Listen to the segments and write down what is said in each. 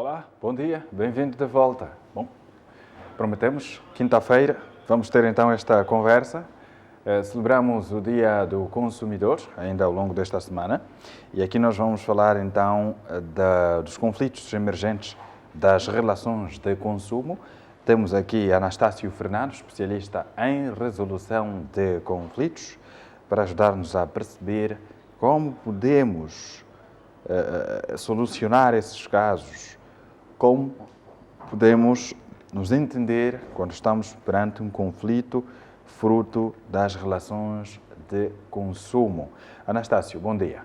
Olá, bom dia, bem-vindo de volta. Bom, prometemos, quinta-feira, vamos ter então esta conversa. Celebramos o Dia do Consumidor, ainda ao longo desta semana, e aqui nós vamos falar então dos conflitos emergentes das relações de consumo. Temos aqui Anastácio Fernandes, especialista em resolução de conflitos, para ajudar-nos a perceber como podemos solucionar esses casos, como podemos nos entender quando estamos perante um conflito fruto das relações de consumo. Anastácio, bom dia.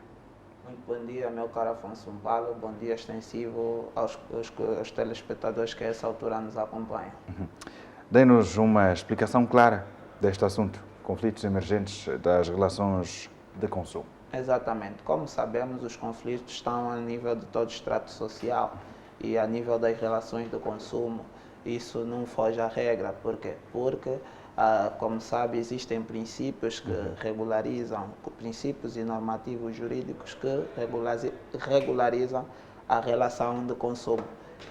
Muito bom dia, meu caro Afonso Paulo. Bom dia extensivo aos telespectadores que a essa altura nos acompanham. Dê-nos uma explicação clara deste assunto, conflitos emergentes das relações de consumo. Exatamente. Como sabemos, os conflitos estão a nível de todo o estrato social e a nível das relações de consumo. Isso não foge à regra. Por quê? Porque, como sabe, existem princípios que regularizam, princípios e normativos jurídicos que regularizam a relação de consumo.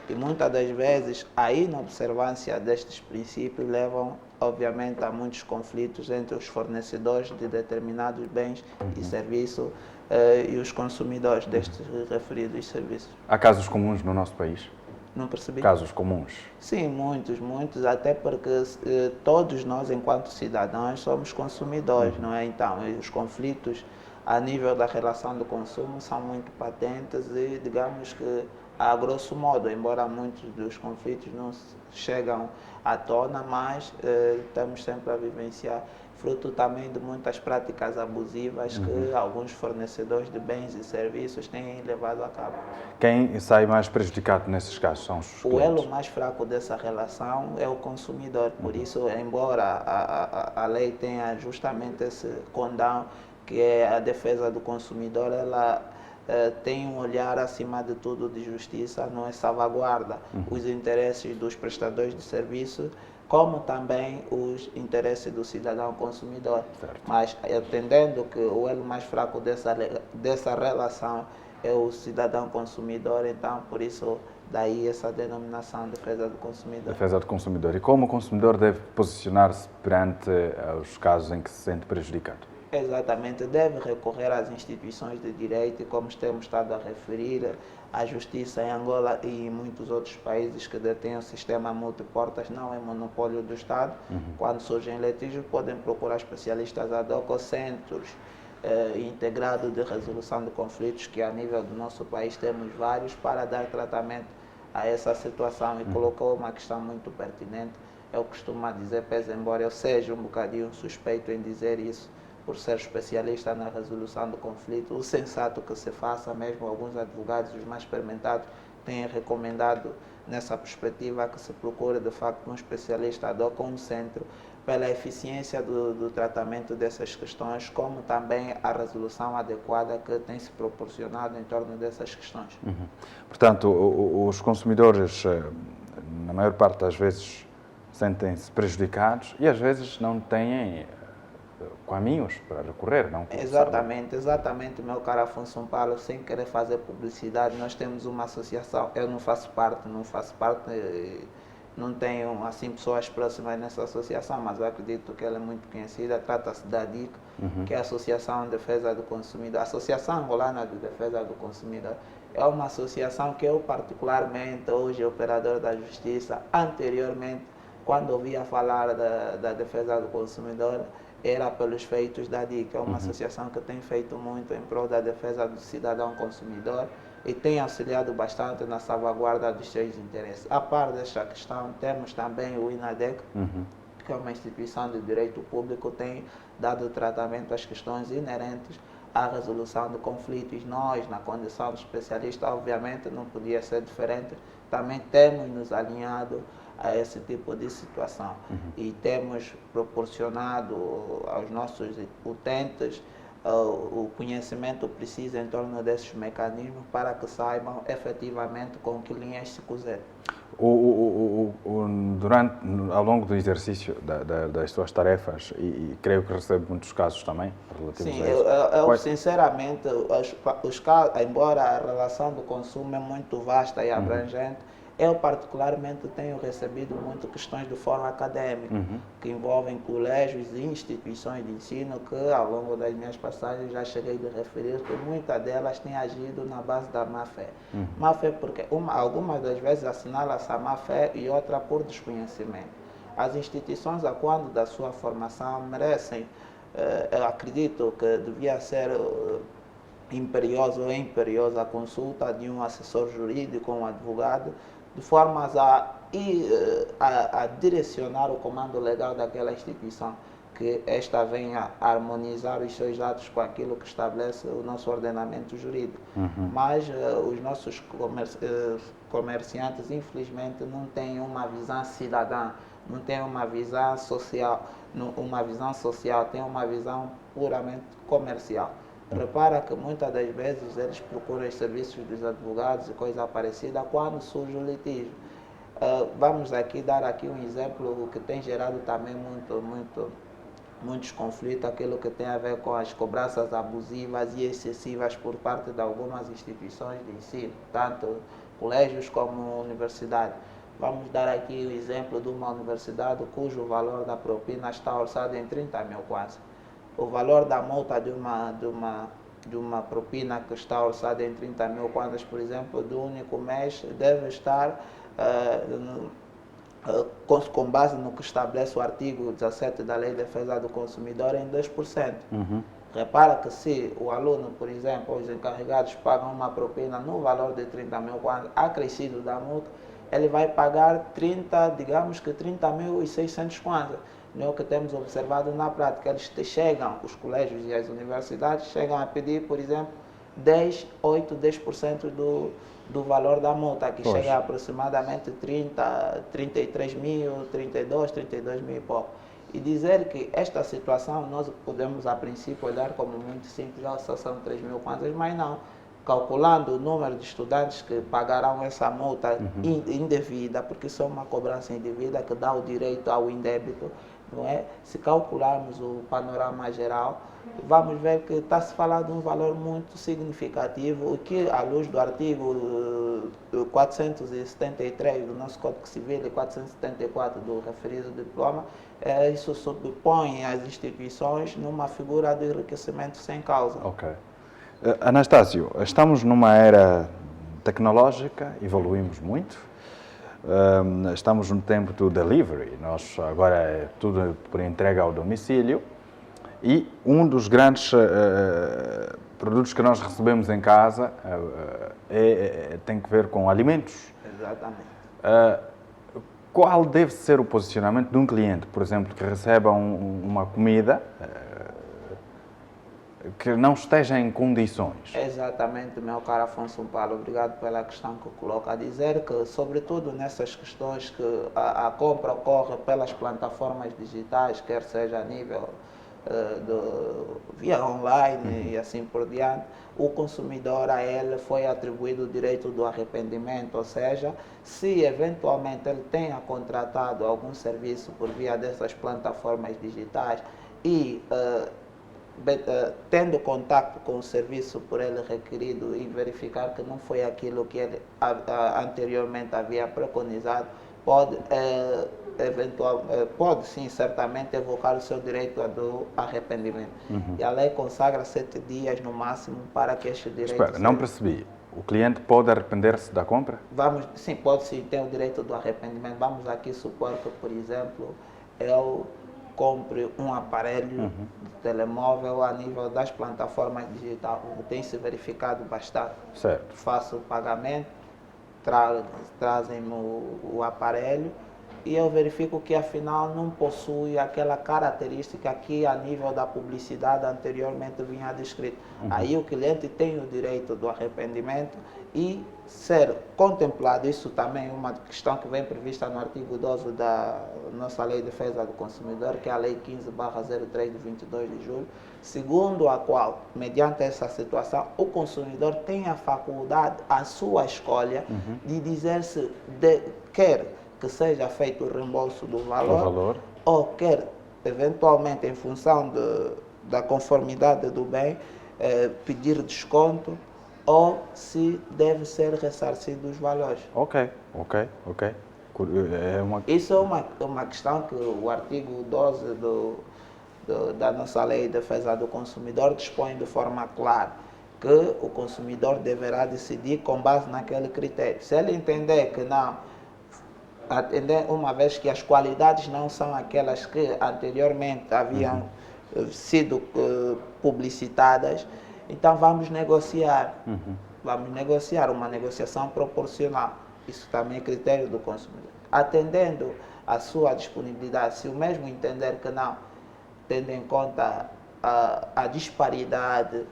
E muitas das vezes a inobservância destes princípios levam, obviamente, a muitos conflitos entre os fornecedores de determinados bens e serviços e os consumidores destes referidos serviços. Há casos comuns no nosso país? Não percebi? Casos comuns? Sim, muitos, até porque todos nós, enquanto cidadãos, somos consumidores, não é? Então, os conflitos a nível da relação de consumo são muito patentes e, digamos que, a grosso modo, embora muitos dos conflitos não chegam à tona, mas estamos sempre a vivenciar, fruto também de muitas práticas abusivas que alguns fornecedores de bens e serviços têm levado a cabo. Quem sai mais prejudicado nesses casos são os clientes? O elo mais fraco dessa relação é o consumidor, por isso, embora a lei tenha justamente esse condão, que é a defesa do consumidor, ela tem um olhar acima de tudo de justiça, não é salvaguarda os interesses dos prestadores de serviço, como também os interesses do cidadão consumidor. Certo. Mas entendendo que o elo mais fraco dessa relação é o cidadão consumidor, então por isso daí essa denominação defesa do consumidor. Defesa do consumidor. E como o consumidor deve posicionar-se perante os casos em que se sente prejudicado? Exatamente, deve recorrer às instituições de direito, como temos estado a referir, à justiça em Angola e em muitos outros países que detêm o sistema multiportas, não é monopólio do Estado. Quando surgem litígios, podem procurar especialistas ad hoc ou centros integrados de resolução de conflitos, que a nível do nosso país temos vários, para dar tratamento a essa situação. E colocou uma questão muito pertinente. Eu costumo dizer, pese embora eu seja um bocadinho suspeito em dizer isso, por ser especialista na resolução do conflito, o sensato que se faça, mesmo alguns advogados, os mais experimentados, têm recomendado nessa perspectiva que se procure de facto um especialista ad hoc, um centro, pela eficiência do tratamento dessas questões, como também a resolução adequada que tem se proporcionado em torno dessas questões. Portanto, os consumidores, na maior parte das vezes, sentem-se prejudicados e às vezes não têm caminhos para recorrer, não? Exatamente, meu caro Afonso Paulo, sem querer fazer publicidade, nós temos uma associação, eu não faço parte, não tenho assim pessoas próximas nessa associação, mas eu acredito que ela é muito conhecida, trata-se da DIC, que é a Associação de Defesa do Consumidor, a Associação Angolana de Defesa do Consumidor. É uma associação que eu particularmente, hoje operador da justiça, anteriormente, quando ouvia falar da defesa do consumidor, era pelos feitos da DIC, é uma associação que tem feito muito em prol da defesa do cidadão consumidor e tem auxiliado bastante na salvaguarda dos seus interesses. A par desta questão, temos também o INADEC, que é uma instituição de direito público, tem dado tratamento às questões inerentes à resolução de conflitos. Nós, na condição de especialista, obviamente não podia ser diferente, também temos nos alinhado a esse tipo de situação e temos proporcionado aos nossos utentes o conhecimento preciso em torno desses mecanismos para que saibam efetivamente com que linhas se cozer. Durante, ao longo do exercício das suas tarefas, e creio que recebe muitos casos também relativos Sim, a isso. eu sinceramente, os casos, embora a relação do consumo é muito vasta e abrangente, eu particularmente tenho recebido muito questões de forma acadêmica, que envolvem colégios e instituições de ensino que ao longo das minhas passagens já cheguei a referir que muitas delas têm agido na base da má-fé. Má-fé porque algumas das vezes assinala-se a má-fé e outra por desconhecimento. As instituições, a quando da sua formação, merecem, eu acredito que devia ser imperioso ou imperiosa a consulta de um assessor jurídico ou um advogado, de formas a direcionar o comando legal daquela instituição, que esta venha a harmonizar os seus atos com aquilo que estabelece o nosso ordenamento jurídico. Mas os nossos comerciantes, infelizmente, não têm uma visão cidadã, não têm uma visão social, têm uma visão puramente comercial. Repara que muitas das vezes eles procuram os serviços dos advogados e coisa parecida quando surge o litígio. Vamos dar aqui um exemplo que tem gerado também muitos conflitos, aquilo que tem a ver com as cobranças abusivas e excessivas por parte de algumas instituições de ensino, tanto colégios como universidades. Vamos dar aqui o exemplo de uma universidade cujo valor da propina está orçado em 30 mil quase. O valor da multa de uma propina que está orçada em 30 mil quantas, por exemplo, do único mês, deve estar com base no que estabelece o artigo 17 da Lei de Defesa do Consumidor em 2%. Repara que se o aluno, por exemplo, os encarregados pagam uma propina no valor de 30 mil quantas, acrescido da multa, ele vai pagar 30.600 kwanzas. Não é o que temos observado na prática. Eles chegam, os colégios e as universidades chegam a pedir, por exemplo, 10% do valor da multa, que chega a aproximadamente 33 mil, 32 mil e pouco. E dizer que esta situação nós podemos a princípio olhar como muito simples, só são 3 mil kwanzas, mas não. Calculando o número de estudantes que pagarão essa multa indevida, porque isso é uma cobrança indevida que dá o direito ao indébito, não é? Se calcularmos o panorama geral, vamos ver que está se falando de um valor muito significativo, o que, à luz do artigo 473 do nosso Código Civil e 474 do referido diploma, isso subpõe as instituições numa figura de enriquecimento sem causa. Ok. Anastácio, estamos numa era tecnológica, evoluímos muito, estamos no tempo do delivery, nós agora é tudo por entrega ao domicílio e um dos grandes produtos que nós recebemos em casa tem que ver com alimentos. Exatamente. Qual deve ser o posicionamento de um cliente, por exemplo, que receba uma comida que não esteja em condições? Exatamente, meu caro Afonso Paulo, obrigado pela questão que coloca. A dizer que, sobretudo nessas questões que a compra ocorre pelas plataformas digitais, quer seja a nível via online e assim por diante, o consumidor a ele foi atribuído o direito do arrependimento, ou seja, se eventualmente ele tenha contratado algum serviço por via dessas plataformas digitais e tendo contato com o serviço por ele requerido e verificar que não foi aquilo que ele anteriormente havia preconizado, pode sim, certamente, evocar o seu direito do arrependimento. E a lei consagra 7 dias no máximo para que este direito... Espera, não percebi. O cliente pode arrepender-se da compra? Sim, pode sim, tem o direito do arrependimento. Vamos aqui supor que, por exemplo, eu compre um aparelho de telemóvel a nível das plataformas digitais, tem se verificado bastante. Certo. Faço o pagamento, trazem-me o aparelho, e eu verifico que afinal não possui aquela característica que a nível da publicidade anteriormente vinha descrito. Aí o cliente tem o direito do arrependimento e ser contemplado, isso também é uma questão que vem prevista no artigo 12 da nossa Lei de Defesa do Consumidor, que é a Lei 15/03 de 22 de julho, segundo a qual, mediante essa situação, o consumidor tem a faculdade, a sua escolha, de dizer se quer que seja feito o reembolso do valor, ou quer, eventualmente, em função da conformidade do bem, pedir desconto, ou se deve ser ressarcido os valores. Ok. Isso é uma questão que o artigo 12 da nossa Lei de Defesa do Consumidor dispõe de forma clara, que o consumidor deverá decidir com base naquele critério. Se ele entender que não, uma vez que as qualidades não são aquelas que anteriormente haviam sido publicitadas, então vamos negociar. Vamos negociar uma negociação proporcional. Isso também é critério do consumidor. Atendendo a sua disponibilidade, se o mesmo entender que não, tendo em conta a disparidade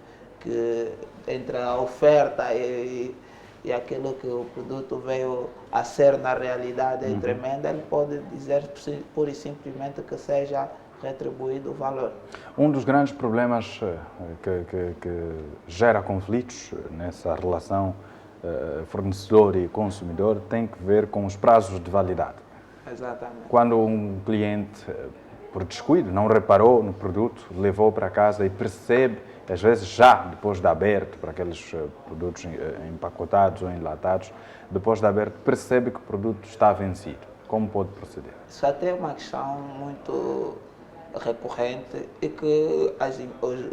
entre a oferta e aquilo que o produto veio a ser na realidade é tremenda, ele pode dizer pura e simplesmente que seja retribuído o valor. Um dos grandes problemas que gera conflitos nessa relação fornecedor e consumidor tem que ver com os prazos de validade. Exatamente. Quando um cliente, por descuido, não reparou no produto, levou para casa e percebe, às vezes já depois de aberto, para aqueles produtos empacotados ou enlatados, depois de aberto, percebe que o produto está vencido. Como pode proceder? Isso até é uma questão muito recorrente e que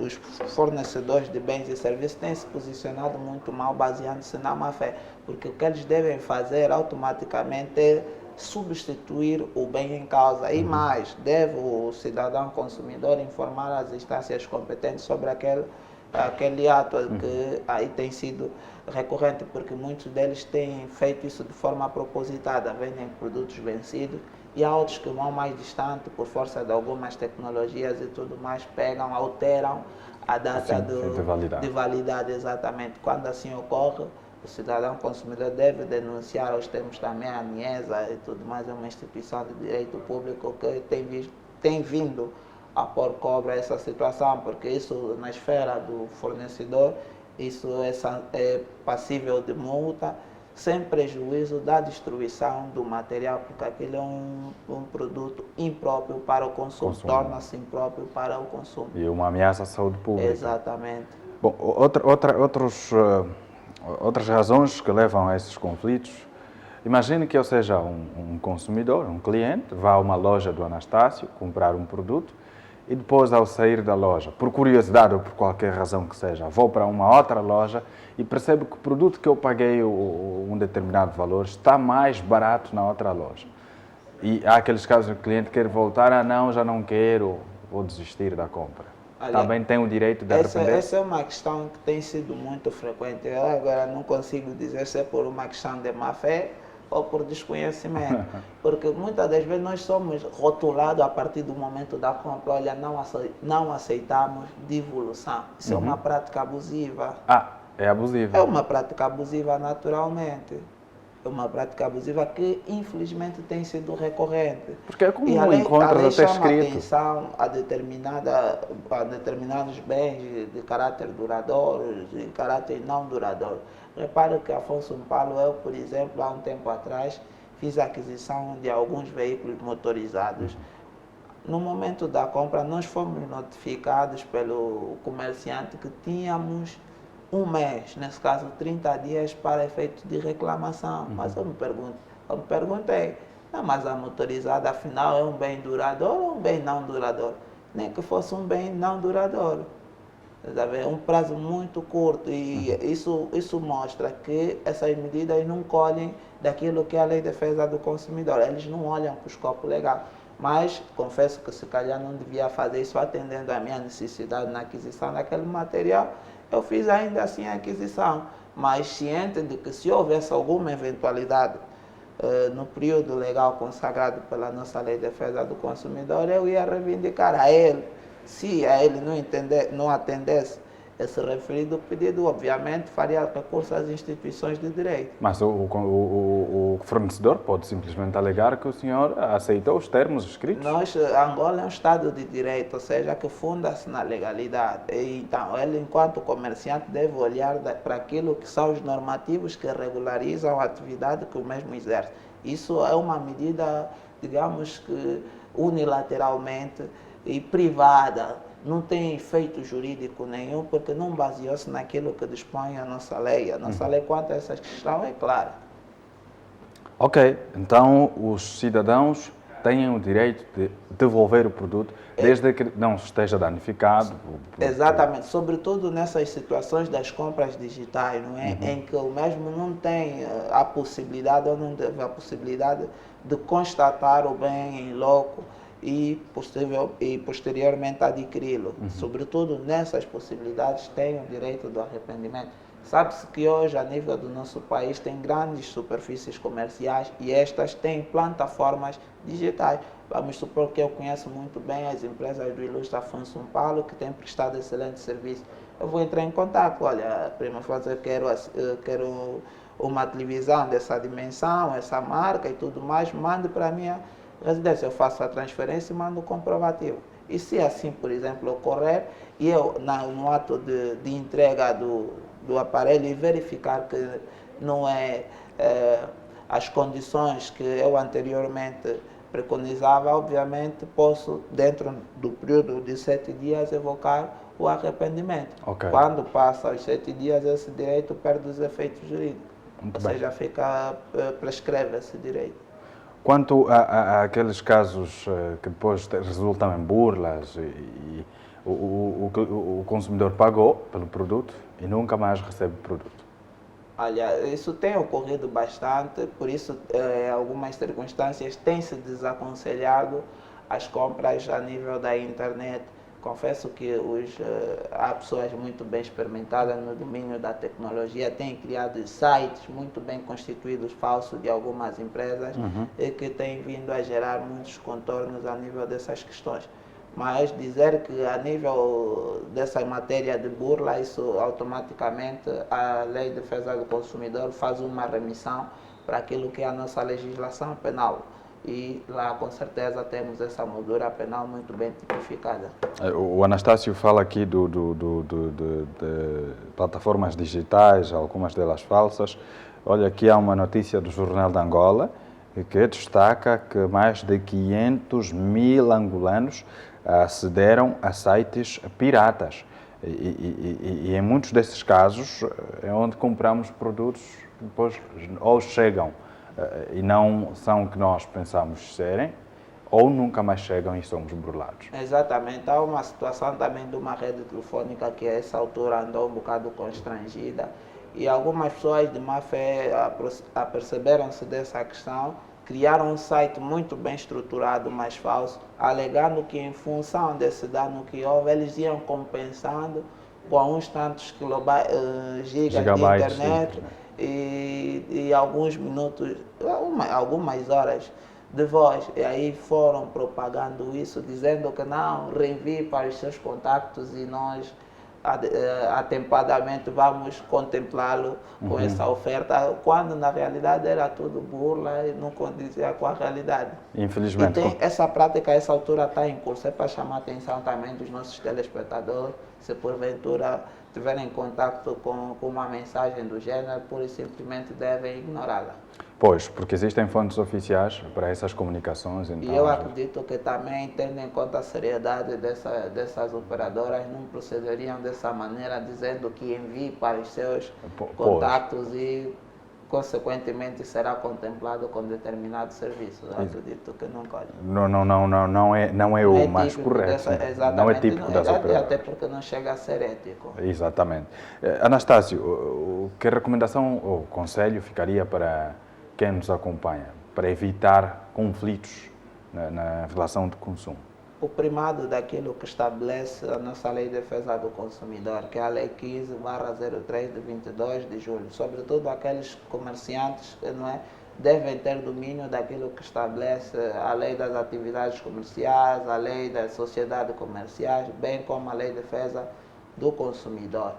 os fornecedores de bens e serviços têm se posicionado muito mal baseando-se na má-fé, porque o que eles devem fazer automaticamente é substituir o bem em causa e mais, deve o cidadão consumidor informar as instâncias competentes sobre aquele ato que aí tem sido recorrente, porque muitos deles têm feito isso de forma propositada, vendem produtos vencidos, e há outros que vão mais distante, por força de algumas tecnologias e tudo mais, pegam, alteram a data de validade, exatamente. Quando assim ocorre, o cidadão consumidor deve denunciar aos termos também a ANIESA e tudo mais, é uma instituição de direito público que tem vindo a pôr cobra a essa situação, porque isso na esfera do fornecedor, isso é passível de multa, sem prejuízo da destruição do material, porque aquele é um produto impróprio para o consumo. Torna-se impróprio para o consumo. E uma ameaça à saúde pública. Exatamente. Bom, outras razões que levam a esses conflitos, imagine que eu seja um consumidor, um cliente, vá a uma loja do Anastácio comprar um produto e depois, ao sair da loja, por curiosidade ou por qualquer razão que seja, vou para uma outra loja e percebo que o produto que eu paguei um determinado valor está mais barato na outra loja. E há aqueles casos que o cliente quer voltar, não, já não quero, vou desistir da compra. Olha, também tem o direito de arrepender? Essa é uma questão que tem sido muito frequente. Eu agora não consigo dizer se é por uma questão de má-fé ou por desconhecimento. Porque muitas das vezes nós somos rotulados a partir do momento da compra. Olha, não aceitamos devolução. Isso é uma prática abusiva. É abusiva. É uma prática abusiva naturalmente. É uma prática abusiva que infelizmente tem sido recorrente. Porque é como um encontro até escrito. Atenção a determinados bens de caráter duradouro e de caráter não duradouro. Repare que Afonso Mpalo, eu, por exemplo, há um tempo atrás, fiz a aquisição de alguns veículos motorizados. No momento da compra, nós fomos notificados pelo comerciante que tínhamos um mês, nesse caso 30 dias, para efeito de reclamação. Mas eu me perguntei, mas a motorizada afinal é um bem duradouro ou um bem não duradouro? Nem que fosse um bem não duradouro. É um prazo muito curto e isso mostra que essas medidas não colhem daquilo que é a Lei de Defesa do Consumidor. Eles não olham para o escopo legal. Mas confesso que se calhar não devia fazer isso atendendo à minha necessidade na aquisição daquele material. Eu fiz ainda assim a aquisição, mas ciente de que se houvesse alguma eventualidade no período legal consagrado pela nossa Lei de Defesa do Consumidor, eu ia reivindicar a ele, se a ele não atendesse esse referido pedido, obviamente faria recurso às instituições de direito. Mas o fornecedor pode simplesmente alegar que o senhor aceitou os termos escritos? Angola é um Estado de direito, ou seja, que funda-se na legalidade. Então, ele, enquanto comerciante, deve olhar para aquilo que são os normativos que regularizam a atividade que o mesmo exerce. Isso é uma medida, digamos que unilateralmente e privada, não tem efeito jurídico nenhum, porque não baseou-se naquilo que dispõe a nossa lei. A nossa lei, quanto a essa questão, é clara. Ok, então os cidadãos têm o direito de devolver o produto, desde que não esteja danificado. Exatamente, sobretudo nessas situações das compras digitais, não é? Em que o mesmo não tem a possibilidade, ou não teve a possibilidade de constatar o bem em loco e posteriormente adquiri-lo. Sobretudo nessas possibilidades tem o direito do arrependimento. Sabe-se que hoje, a nível do nosso país, tem grandes superfícies comerciais e estas têm plataformas digitais. Vamos supor que eu conheço muito bem as empresas do ilustre Afonso Paulo, que têm prestado excelente serviço. Eu vou entrar em contato, olha, prima Fátima, eu quero uma televisão dessa dimensão, essa marca e tudo mais, mande para a minha residência. Eu faço a transferência e mando o comprovativo. E se assim, por exemplo, ocorrer, e eu, no ato de entrega do aparelho e verificar que não é as condições que eu anteriormente preconizava, obviamente posso, dentro do período de 7 dias, evocar o arrependimento. Okay. Quando passa os 7 dias, esse direito perde os efeitos jurídicos. Ou seja, prescreve esse direito. Quanto àqueles casos que depois resultam em burlas e o consumidor pagou pelo produto e nunca mais recebe o produto? Olha, isso tem ocorrido bastante, por isso, em algumas circunstâncias, tem-se desaconselhado as compras a nível da internet. Confesso que há pessoas muito bem experimentadas no domínio da tecnologia, têm criado sites muito bem constituídos, falsos, de algumas empresas, e que têm vindo a gerar muitos contornos a nível dessas questões. Mas dizer que a nível dessa matéria de burla, isso automaticamente a Lei de Defesa do Consumidor faz uma remissão para aquilo que é a nossa legislação penal. E lá com certeza temos essa moldura penal muito bem tipificada. O Anastácio fala aqui de plataformas digitais, algumas delas falsas. Olha, aqui há uma notícia do Jornal de Angola que destaca que mais de 500 mil angolanos acederam a sites piratas. E em muitos desses casos é onde compramos produtos que depois ou chegam e não são o que nós pensamos serem, ou nunca mais chegam e somos burlados. Exatamente. Há uma situação também de uma rede telefônica que a essa altura andou um bocado constrangida e algumas pessoas de má fé aperceberam-se dessa questão, criaram um site muito bem estruturado, mas falso, alegando que em função desse dano que houve, eles iam compensando com uns tantos gigas de internet e alguns minutos, algumas horas de voz. E aí foram propagando isso, dizendo que não, reenvie para os seus contactos e nós atempadamente vamos contemplá-lo com essa oferta, quando na realidade era tudo burla e não condizia com a realidade. Infelizmente. E essa prática a essa altura está em curso, é para chamar a atenção também dos nossos telespectadores, se porventura tiverem contato com uma mensagem do gênero, pura e simplesmente devem ignorá-la. Pois, porque existem fontes oficiais para essas comunicações. Então, e eu acredito que também, tendo em conta a seriedade dessas operadoras, não procederiam dessa maneira, dizendo que envie para os seus contatos e, consequentemente, será contemplado com determinado serviço. Eu acredito que nunca. Não é o mais correto. Não é típico das operadoras. Até porque não chega a ser ético. Exatamente. Anastácio, que recomendação ou conselho ficaria para quem nos acompanha, para evitar conflitos na relação de consumo? O primado daquilo que estabelece a nossa Lei de Defesa do Consumidor, que é a Lei 15/03 de 22 de julho, sobretudo aqueles comerciantes devem ter domínio daquilo que estabelece a lei das atividades comerciais, a lei das sociedades comerciais, bem como a lei de defesa do consumidor.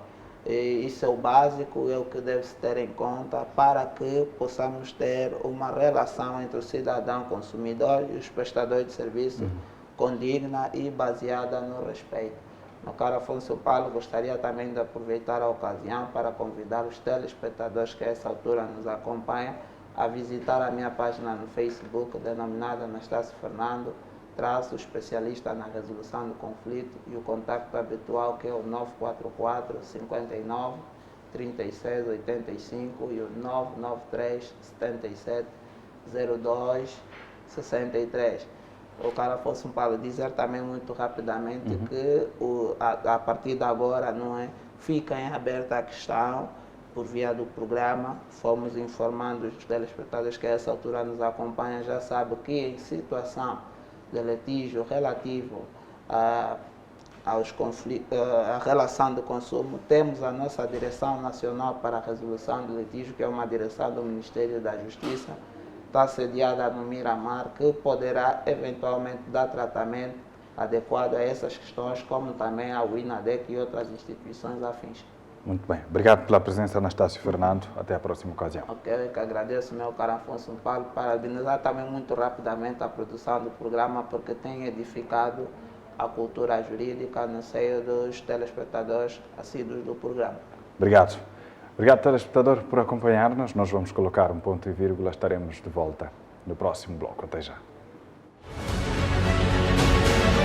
E isso é o básico, é o que deve-se ter em conta para que possamos ter uma relação entre o cidadão consumidor e os prestadores de serviço condigna e baseada no respeito. Meu caro Afonso Paulo, gostaria também de aproveitar a ocasião para convidar os telespectadores que a essa altura nos acompanham a visitar a minha página no Facebook, denominada Anastácio Fernando, especialista na resolução do conflito, e o contacto habitual, que é o 944 59 36 85 e o 993 77 02 63. O cara fosse um Paulo dizer também muito rapidamente que a partir de agora, não é, fica em aberta a questão por via do programa. Fomos informando os telespectadores que a essa altura nos acompanham, já sabe que em situação de litígio relativo aos conflitos, a relação de consumo, temos a nossa Direção Nacional para a Resolução de Litígio, que é uma direção do Ministério da Justiça, está sediada no Miramar, que poderá eventualmente dar tratamento adequado a essas questões, como também ao INADEC e outras instituições afins. Muito bem. Obrigado pela presença, Anastácio Fernando. Até a próxima ocasião. Ok, eu que agradeço, meu caro Afonso Paulo, parabenizar também muito rapidamente a produção do programa, porque tem edificado a cultura jurídica no seio dos telespectadores assíduos do programa. Obrigado. Obrigado, telespectador, por acompanhar-nos. Nós vamos colocar um ponto e vírgula. Estaremos de volta no próximo bloco. Até já.